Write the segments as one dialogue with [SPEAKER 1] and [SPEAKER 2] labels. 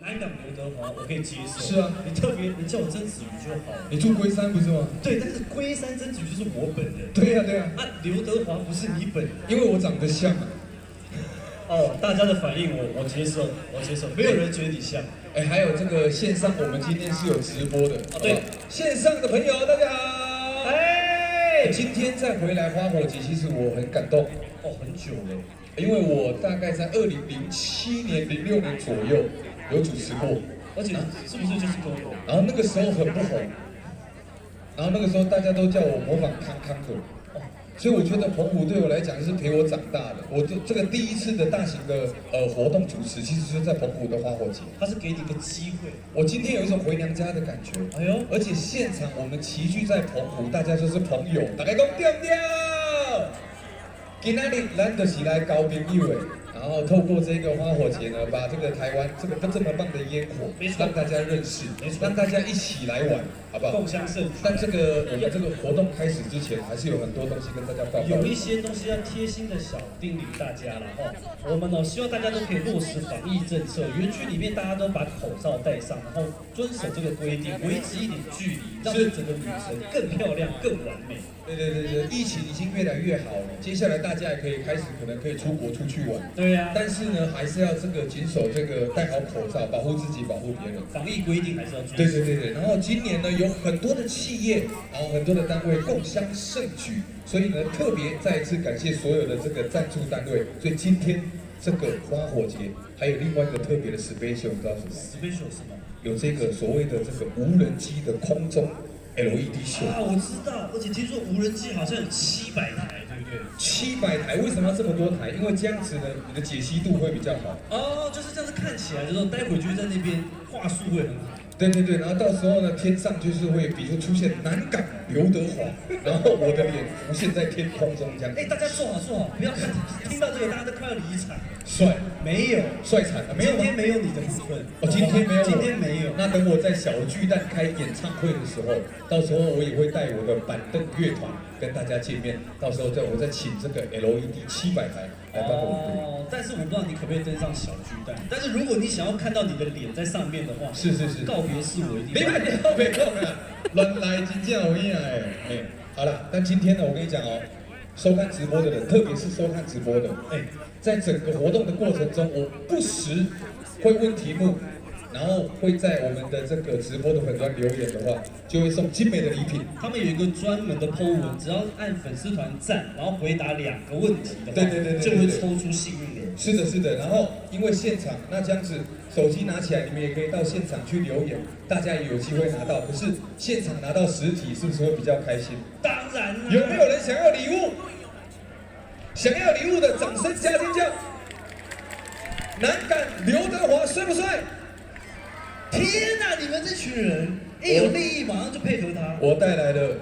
[SPEAKER 1] 南港刘德华我可以接受。
[SPEAKER 2] 是啊，
[SPEAKER 1] 你特别你叫我曾子瑜就好了。
[SPEAKER 2] 你住龟山不是吗？
[SPEAKER 1] 对，但是龟山曾子瑜就是我本人。
[SPEAKER 2] 对呀、对呀、
[SPEAKER 1] 啊，刘德华不是你本人。
[SPEAKER 2] 因为我长得像啊。
[SPEAKER 1] 哦，大家的反应我接受，我接受，没有人觉得你像。
[SPEAKER 2] 哎，还有这个线上，我们今天是有直播的。
[SPEAKER 1] 哦，对，
[SPEAKER 2] 线上的朋友大家好。
[SPEAKER 1] 哎，
[SPEAKER 2] 今天再回来花火节，其实我很感动。
[SPEAKER 1] 哦，很久了。
[SPEAKER 2] 因为我大概在2007年、06年左右有主持过，
[SPEAKER 1] 而且是不是就是跟我？
[SPEAKER 2] 然后那个时候很不红，然后那个时候大家都叫我模仿康康的。所以我觉得澎湖对我来讲是陪我长大的。我这个第一次的大型的活动主持，其实就是在澎湖的花火节。
[SPEAKER 1] 他是给你个机会。
[SPEAKER 2] 我今天有一种回娘家的感觉。
[SPEAKER 1] 哎呦！
[SPEAKER 2] 而且现场我们齐聚在澎湖，大家就是朋友，大家讲对不对？今天咱就是来交朋友的。然后透过这个花火节呢，把这个台湾这么棒的烟火，让大家认识，让大家一起来玩，好不好？
[SPEAKER 1] 共襄盛举。
[SPEAKER 2] 但我们这个活动开始之前，还是有很多东西跟大家报告。
[SPEAKER 1] 有一些东西要贴心的小叮咛大家了哈。我们希望大家都可以落实防疫政策，园区里面大家都把口罩戴上，然后遵守这个规定，维持一点距离，让整个旅程更漂亮、更完美。
[SPEAKER 2] 对，疫情已经越来越好了，接下来大家也可以开始可能可以出国出去玩。
[SPEAKER 1] 对呀。
[SPEAKER 2] 但是呢，还是要谨守戴好口罩，保护自己，保护别人。
[SPEAKER 1] 防疫规定还是要遵守。
[SPEAKER 2] 对。然后今年呢，有很多的企业，然后很多的单位共襄盛举，所以呢，特别再一次感谢所有的这个赞助单位。所以今天这个花火节还有另外一个特别的 special， 你知道什么
[SPEAKER 1] ？special 什么？
[SPEAKER 2] 有这个所谓的这个无人机的空中 LED 秀
[SPEAKER 1] 啊，我知道，而且听说无人机好像有700台，对不对
[SPEAKER 2] ？700台，为什么要这么多台？因为这样子呢，你的解析度会比较好。
[SPEAKER 1] 哦，就是这样子看起来，就是待会就在那边话术会很好。
[SPEAKER 2] 对，然后到时候呢，天上就是会，比如说出现南港刘德华，然后我的脸浮现在天空中这样。
[SPEAKER 1] 哎，大家坐好，不要看，听到这个大家都快要离场。
[SPEAKER 2] 帅？
[SPEAKER 1] 没有，
[SPEAKER 2] 帅惨了，没有吗？
[SPEAKER 1] 今天没有你的部分。
[SPEAKER 2] 哦，今天没有，
[SPEAKER 1] 今天没有。
[SPEAKER 2] 那等我在小巨蛋开演唱会的时候，到时候我也会带我的板凳乐团跟大家见面。到时候我再请这个 LED 700台来帮我们。
[SPEAKER 1] 哦，但是我不知道你可不可以登上小巨蛋。但是如果你想要看到你的脸在上面的话，
[SPEAKER 2] 是，
[SPEAKER 1] 告别式我一定。
[SPEAKER 2] 别讲了，乱来真正有影哎。好了，但今天呢，我跟你讲哦，收看直播的人，特别是收看直播的，在整个活动的过程中，我不时会问题目，然后会在我们的这个直播的粉专留言的话，就会送精美的礼品。
[SPEAKER 1] 他们有一个专门的 po 文，只要按粉丝团赞，然后回答2个问题的话，
[SPEAKER 2] 对，
[SPEAKER 1] 就会抽出幸运儿。
[SPEAKER 2] 是的。然后因为现场，那这样子手机拿起来，你们也可以到现场去留言，大家也有机会拿到。可是现场拿到实体，是不是会比较开心？
[SPEAKER 1] 当然了。
[SPEAKER 2] 有没有人想要礼物？想要礼物的，掌声加尖叫！南港刘德华帅不帅？
[SPEAKER 1] 天哪，你们这群人一有利益马上就配合他。
[SPEAKER 2] 我带来了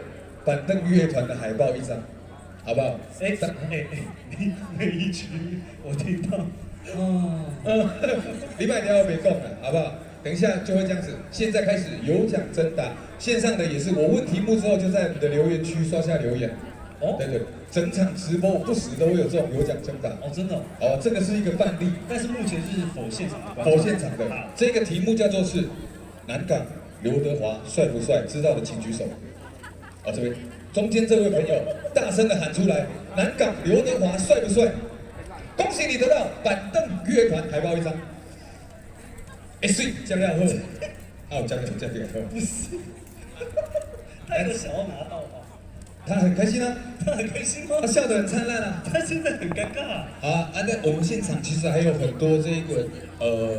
[SPEAKER 2] 板凳乐团的海报1张，好不好？
[SPEAKER 1] 每一群我听到。
[SPEAKER 2] 礼拜天要别供了，好不好？等一下就会这样子。现在开始有奖征答，线上的也是，我问题目之后就在你的留言区刷下留言。对，整场直播不时都会有这种有奖征答。
[SPEAKER 1] 哦，真的。
[SPEAKER 2] 哦，这个是一个范例，
[SPEAKER 1] 但是目前是否现场的。
[SPEAKER 2] 否现场的。这个题目叫做是南港刘德华帅不帅？知道的请举手。好，这边中间这位朋友大声的喊出来：南港刘德华帅不帅？恭喜你得到板凳乐团海报1张。水加料喝，加料喝。
[SPEAKER 1] 不是，他有想要拿到吧？
[SPEAKER 2] 他很开心啊，
[SPEAKER 1] 他很开心吗？
[SPEAKER 2] 他笑得很灿烂啊。
[SPEAKER 1] 他现在很尴尬。
[SPEAKER 2] 好啊，那我们现场其实还有很多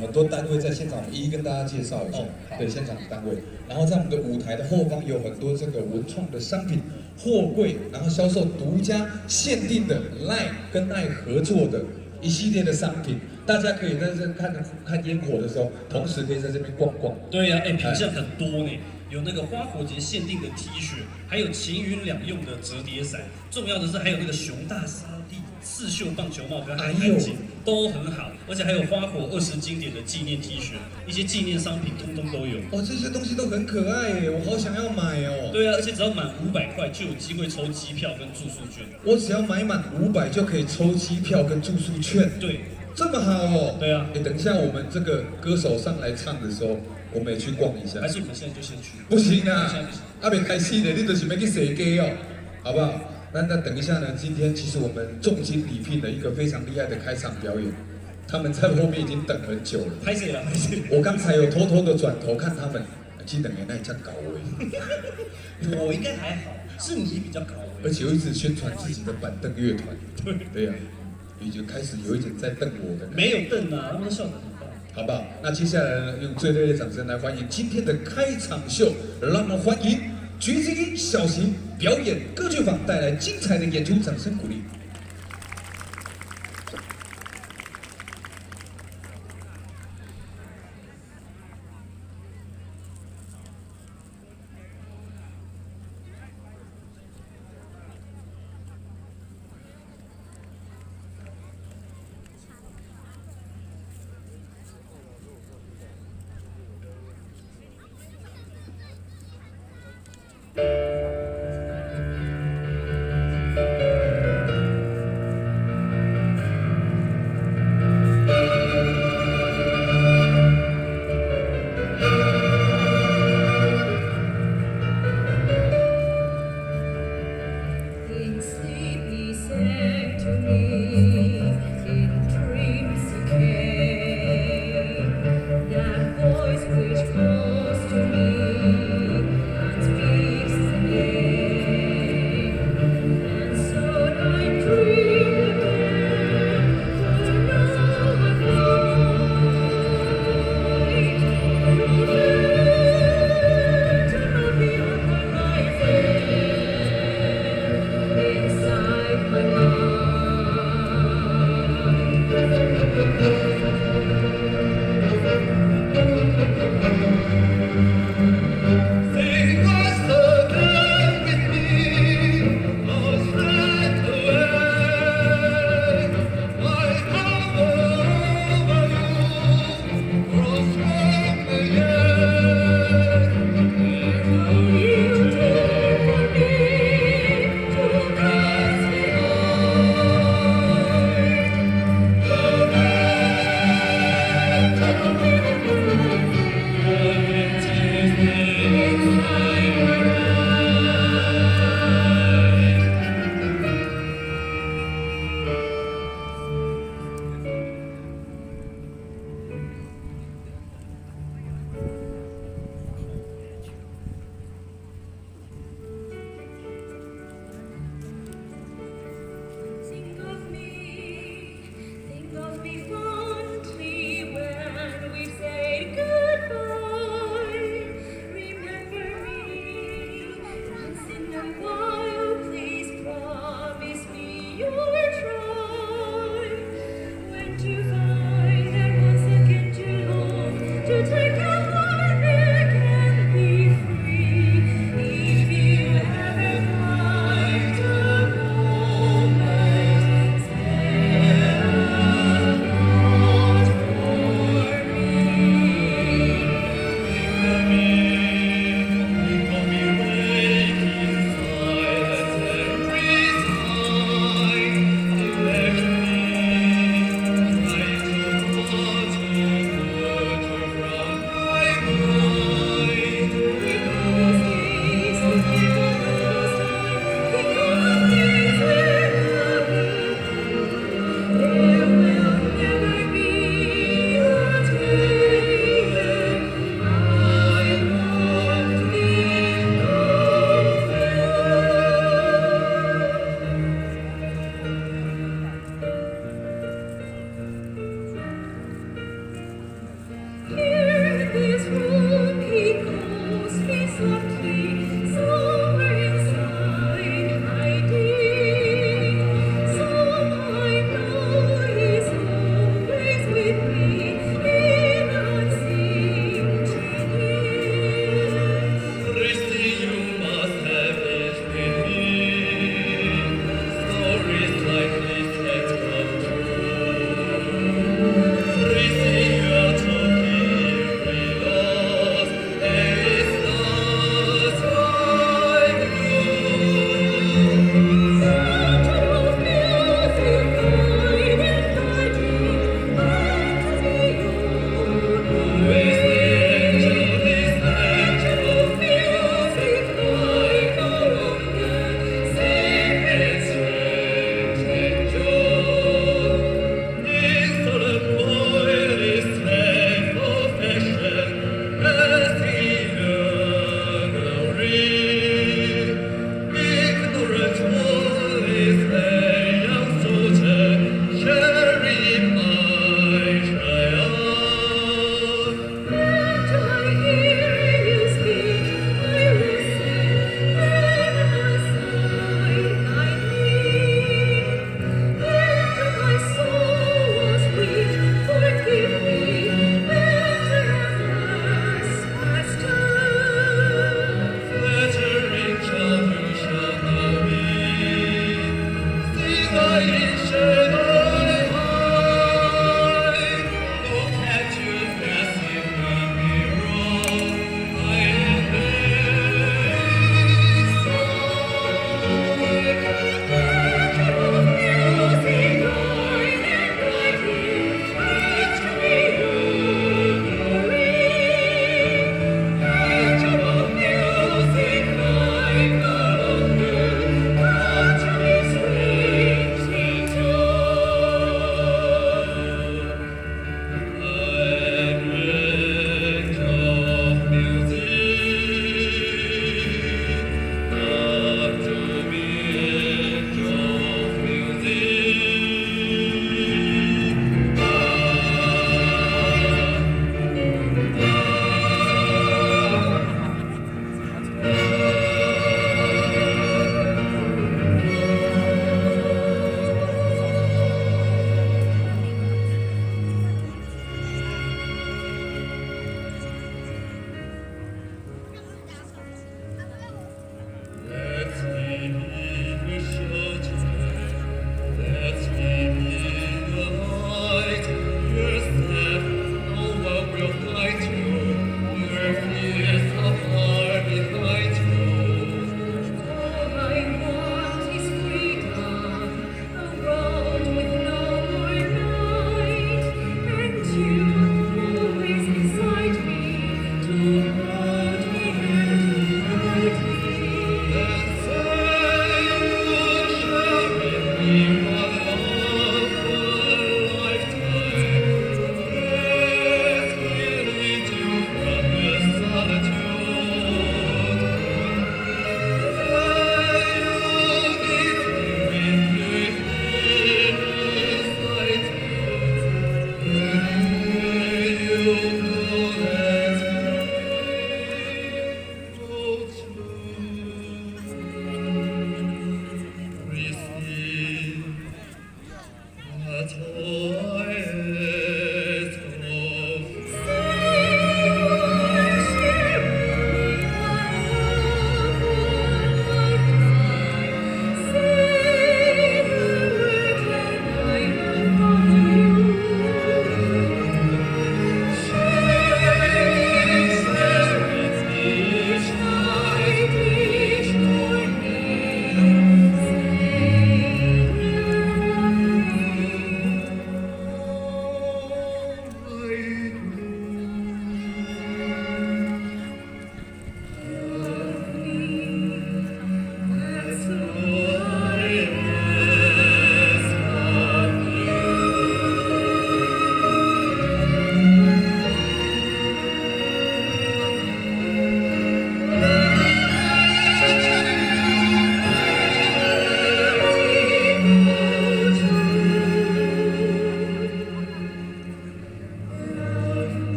[SPEAKER 2] 很多单位在现场，一一跟大家介绍一下。对，现场的单位。然后在我们的舞台的后方有很多这个文创的商品货柜，然后销售独家限定的 LINE 跟 LINE 合作的一系列的商品。大家可以在这看烟火的时候，同时可以在这边逛逛。
[SPEAKER 1] 对呀，品项很多呢，有那个花火节限定的 T 恤，还有晴云两用的折叠伞，重要的是还有那个熊大沙地刺绣棒球帽跟海滩景都很好，而且还有花火20经典的纪念 T 恤，一些纪念商品通通都有。
[SPEAKER 2] 哦，这些东西都很可爱耶，我好想要买哦。
[SPEAKER 1] 对啊，而且只要满500块就有机会抽机票跟住宿券。
[SPEAKER 2] 我只要买满500就可以抽机票跟住宿券。
[SPEAKER 1] 对。
[SPEAKER 2] 这么好哦。
[SPEAKER 1] 对啊。
[SPEAKER 2] 等一下我们这个歌手上来唱的时候，我们也去逛一下。
[SPEAKER 1] 还是我们现在就先去？
[SPEAKER 2] 不行啊，
[SPEAKER 1] 现在不行。
[SPEAKER 2] 阿别开戏的，你就是要去洗鸡哦，好不好？那等一下呢？今天其实我们重金礼聘了一个非常厉害的开场表演，他们在后面已经等很久了。
[SPEAKER 1] 拍谁了？拍谁？
[SPEAKER 2] 我刚才有偷偷的转头看他们，记得那一家搞位。
[SPEAKER 1] 我应该还好，是你比较高。
[SPEAKER 2] 而且我一直宣传自己的板凳乐团。对呀，已经开始有一点在瞪我的。
[SPEAKER 1] 没有瞪啊，他们都笑得很棒。
[SPEAKER 2] 好不好？那接下来呢，用最热烈的掌声来欢迎今天的开场秀，让我们欢迎橘子音小型表演歌剧坊带来精彩的演出，掌声鼓励。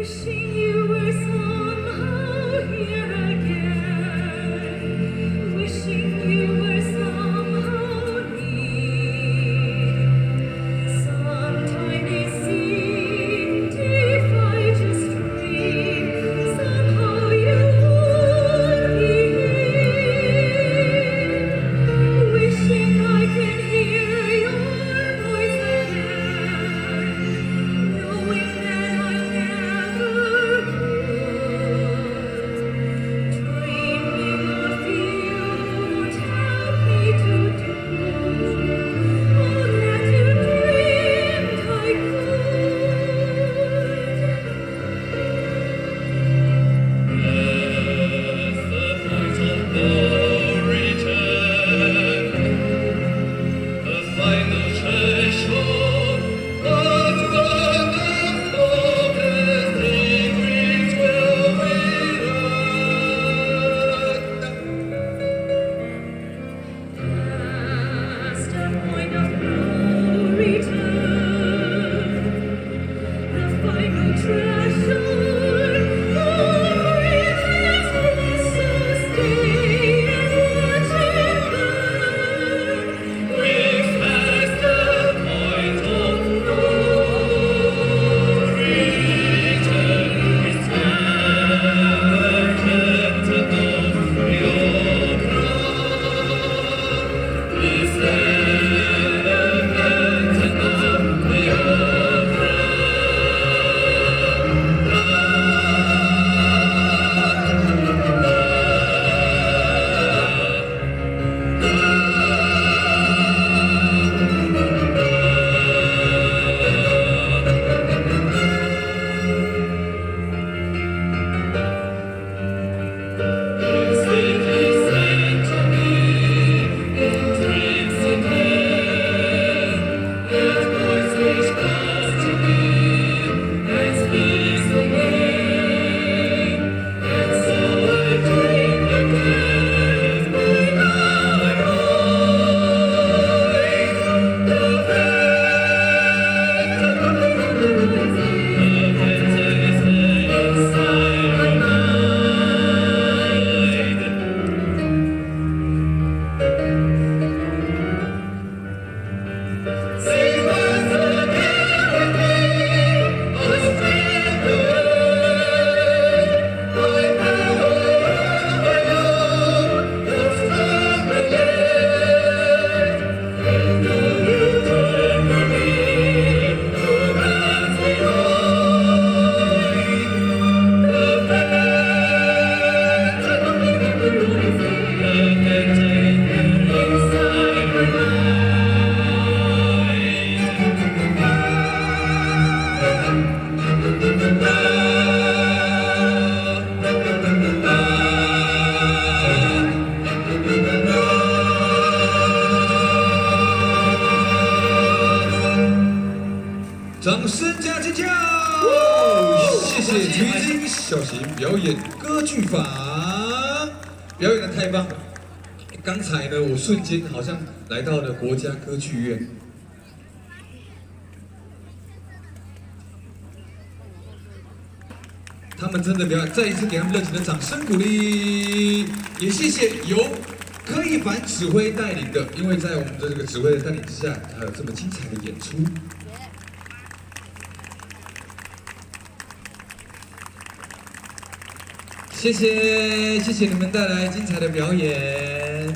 [SPEAKER 3] Wishing you were somehow here again. Wishing you were somehow near. Sometimes it seemed if I just dreamed, somehow you would be here. Wishing I could hear your voice again, knowing that I never could. Dreaming of you would help me to do all that you dreamed I Past the point of no return, the final treasure of reasons so stay and watch it burn. We've passed the point of no return. It's never kept above your crown. It's never kept above your
[SPEAKER 2] 掌声加尖叫！谢谢徐晶小型表演歌剧坊，表演的太棒了。刚才呢，我瞬间好像来到了国家歌剧院。他们真的表演，再一次给他们热情的掌声鼓励。也谢谢由柯一凡指挥带领的，因为在我们的这个指挥的带领之下，还有这么精彩的演出。谢谢你们带来精彩的表演。